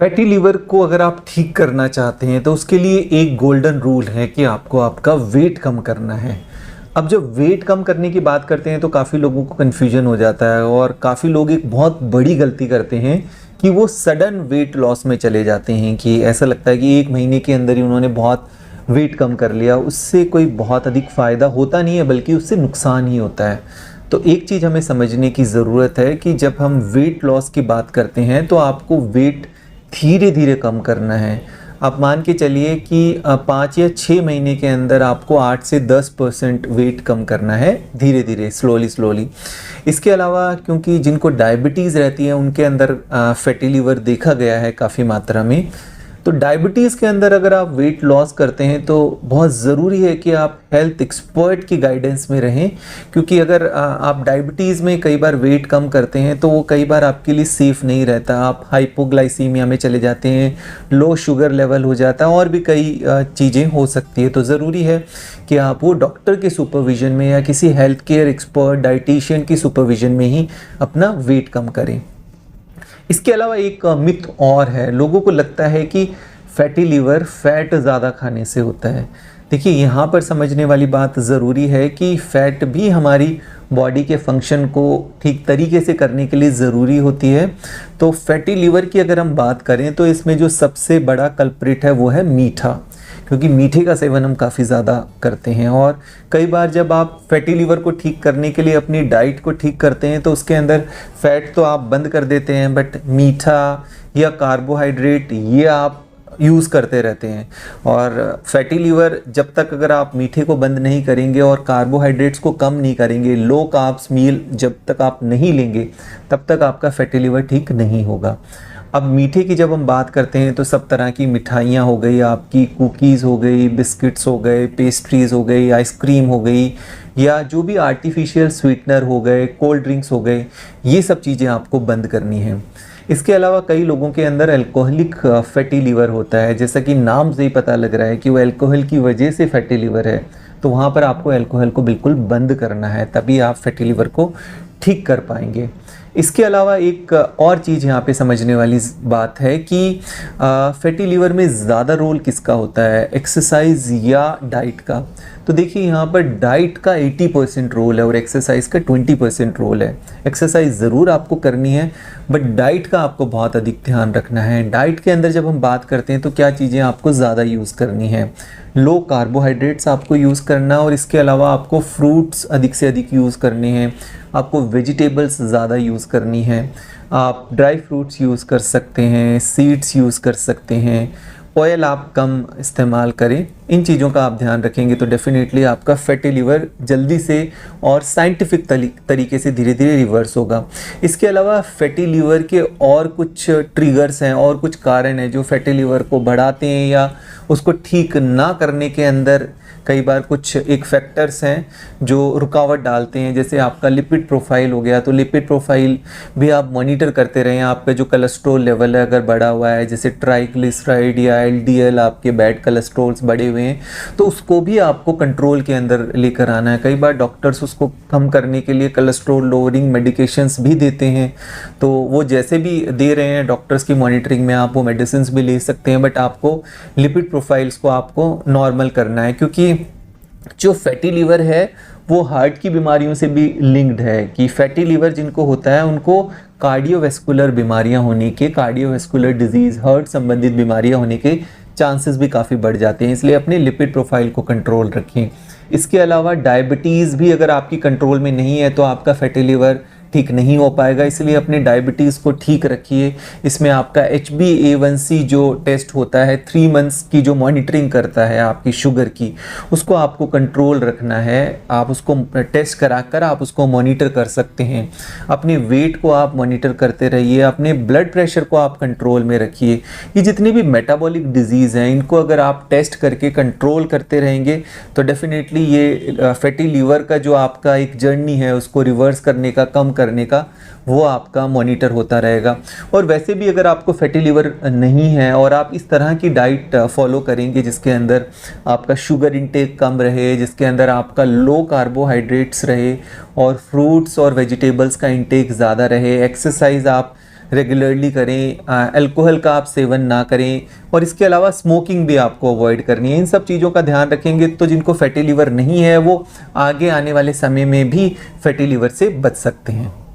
Fatty liver को अगर आप ठीक करना चाहते हैं तो उसके लिए एक गोल्डन रूल है कि आपको आपका वेट कम करना है। अब जब वेट कम करने की बात करते हैं तो काफ़ी लोगों को कन्फ्यूजन हो जाता है और काफ़ी लोग एक बहुत बड़ी गलती करते हैं कि वो सडन वेट लॉस में चले जाते हैं कि ऐसा लगता है कि 1 महीने के अंदर ही उन्होंने बहुत वेट कम कर लिया। उससे कोई बहुत अधिक फ़ायदा होता नहीं है, बल्कि उससे नुकसान ही होता है। तो एक चीज़ हमें समझने की ज़रूरत है कि जब हम वेट लॉस की बात करते हैं तो आपको वेट धीरे धीरे कम करना है। आप मान के चलिए कि 5 या 6 महीने के अंदर आपको 8 से 10% वेट कम करना है, धीरे धीरे, स्लोली स्लोली। इसके अलावा क्योंकि जिनको डायबिटीज़ रहती है उनके अंदर फैटी लीवर देखा गया है काफ़ी मात्रा में, तो डायबिटीज़ के अंदर अगर आप वेट लॉस करते हैं तो बहुत ज़रूरी है कि आप हेल्थ एक्सपर्ट की गाइडेंस में रहें। क्योंकि अगर आप डायबिटीज़ में कई बार वेट कम करते हैं तो वो कई बार आपके लिए सेफ़ नहीं रहता। आप हाइपोग्लाइसीमिया में चले जाते हैं, लो शुगर लेवल हो जाता है और भी कई चीज़ें हो सकती है। तो ज़रूरी है कि आप वो डॉक्टर के सुपरविज़न में या किसी हेल्थ केयर एक्सपर्ट डाइटिशियन की सुपरविज़न में ही अपना वेट कम करें। इसके अलावा एक मिथ और है, लोगों को लगता है कि फैटी लीवर फैट ज़्यादा खाने से होता है। देखिए, यहाँ पर समझने वाली बात ज़रूरी है कि फैट भी हमारी बॉडी के फंक्शन को ठीक तरीके से करने के लिए ज़रूरी होती है। तो फैटी लीवर की अगर हम बात करें तो इसमें जो सबसे बड़ा कल्प्रिट है वो है मीठा, क्योंकि मीठे का सेवन हम काफ़ी ज़्यादा करते हैं। और कई बार जब आप फैटी लीवर को ठीक करने के लिए अपनी डाइट को ठीक करते हैं तो उसके अंदर फैट तो आप बंद कर देते हैं, बट मीठा या कार्बोहाइड्रेट ये आप यूज़ करते रहते हैं। और फैटी लीवर जब तक अगर आप मीठे को बंद नहीं करेंगे और कार्बोहाइड्रेट्स को कम नहीं करेंगे, लो कार्ब्स मील जब तक आप नहीं लेंगे, तब तक आपका फैटी लीवर ठीक नहीं होगा। अब मीठे की जब हम बात करते हैं तो सब तरह की मिठाइयाँ हो गई, आपकी कुकीज़ हो गई, बिस्किट्स हो गए, पेस्ट्रीज़ हो गई, आइसक्रीम हो गई, या जो भी आर्टिफिशियल स्वीटनर हो गए, कोल्ड ड्रिंक्स हो गए, ये सब चीज़ें आपको बंद करनी हैं। इसके अलावा कई लोगों के अंदर अल्कोहलिक फैटी लीवर होता है, जैसा कि नाम से ही पता लग रहा है कि वो अल्कोहल की वजह से फैटी लीवर है। तो वहाँ पर आपको अल्कोहल को बिल्कुल बंद करना है, तभी आप फैटी लीवर को ठीक कर पाएंगे। इसके अलावा एक और चीज़ यहाँ पे समझने वाली बात है कि फैटी लीवर में ज़्यादा रोल किसका होता है, एक्सरसाइज या डाइट का। तो देखिए, यहाँ पर डाइट का 80% रोल है और एक्सरसाइज का 20% रोल है। एक्सरसाइज ज़रूर आपको करनी है, बट डाइट का आपको बहुत अधिक ध्यान रखना है। डाइट के अंदर जब हम बात करते हैं तो क्या चीज़ें आपको ज़्यादा यूज़ करनी है, लो कार्बोहाइड्रेट्स आपको यूज़ करना, और इसके अलावा आपको फ्रूट्स अधिक से अधिक यूज़ करने हैं, आपको वेजिटेबल्स ज़्यादा यूज़ करनी है, आप ड्राई फ्रूट्स यूज़ कर सकते हैं, सीड्स यूज़ कर सकते हैं, ऑयल आप कम इस्तेमाल करें। इन चीज़ों का आप ध्यान रखेंगे तो डेफिनेटली आपका फैटी लीवर जल्दी से और साइंटिफिक तरीके से धीरे धीरे रिवर्स होगा। इसके अलावा फैटी लीवर के और कुछ ट्रिगर्स हैं और कुछ कारण हैं जो फैटी लीवर को बढ़ाते हैं या उसको ठीक ना करने के अंदर कई बार कुछ एक फैक्टर्स हैं जो रुकावट डालते हैं। जैसे आपका लिपिड प्रोफाइल हो गया, तो लिपिड प्रोफाइल भी आप मॉनिटर करते रहें। आपका जो कोलेस्ट्रॉल लेवल है अगर बढ़ा हुआ है, जैसे ट्राइग्लिसराइड या एलडीएल, आपके बैड कोलेस्ट्रॉल्स बढ़े हुए हैं, तो उसको भी आपको कंट्रोल के अंदर लेकर आना है। कई बार डॉक्टर्स उसको कम करने के लिए कोलेस्ट्रॉल लोअरिंग मेडिकेशंस भी देते हैं, तो वो जैसे भी दे रहे हैं डॉक्टर्स की मॉनिटरिंग में आप वो मेडिसिन भी ले सकते हैं, बट आपको लिपिड प्रोफाइल्स को आपको नॉर्मल करना है। क्योंकि जो फैटी लीवर है वो हार्ट की बीमारियों से भी लिंक्ड है, कि फैटी लीवर जिनको होता है उनको कार्डियोवैस्कुलर बीमारियां होने के, कार्डियोवैस्कुलर डिजीज़, हार्ट संबंधित बीमारियां होने के चांसेस भी काफ़ी बढ़ जाते हैं। इसलिए अपने लिपिड प्रोफाइल को कंट्रोल रखें। इसके अलावा डायबिटीज़ भी अगर आपकी कंट्रोल में नहीं है तो आपका फैटी लीवर ठीक नहीं हो पाएगा, इसलिए अपने डायबिटीज़ को ठीक रखिए। इसमें आपका HbA1c जो टेस्ट होता है 3 मंथ्स की, जो मॉनिटरिंग करता है आपकी शुगर की, उसको आपको कंट्रोल रखना है। आप उसको टेस्ट कराकर आप उसको मॉनिटर कर सकते हैं। अपने वेट को आप मॉनिटर करते रहिए, अपने ब्लड प्रेशर को आप कंट्रोल में रखिए। ये जितनी भी मेटाबॉलिक डिजीज़ हैं इनको अगर आप टेस्ट करके कंट्रोल करते रहेंगे तो डेफिनेटली ये फैटी लीवर का जो आपका एक जर्नी है उसको रिवर्स करने का, कम करने का, वो आपका मॉनिटर होता रहेगा। और वैसे भी अगर आपको फैटी लीवर नहीं है और आप इस तरह की डाइट फॉलो करेंगे जिसके अंदर आपका शुगर इंटेक कम रहे, जिसके अंदर आपका लो कार्बोहाइड्रेट्स रहे और फ्रूट्स और वेजिटेबल्स का इंटेक ज़्यादा रहे, एक्सरसाइज आप रेगुलरली करें, अल्कोहल का आप सेवन ना करें, और इसके अलावा स्मोकिंग भी आपको अवॉइड करनी है। इन सब चीज़ों का ध्यान रखेंगे तो जिनको फैटी लीवर नहीं है वो आगे आने वाले समय में भी फैटी लीवर से बच सकते हैं।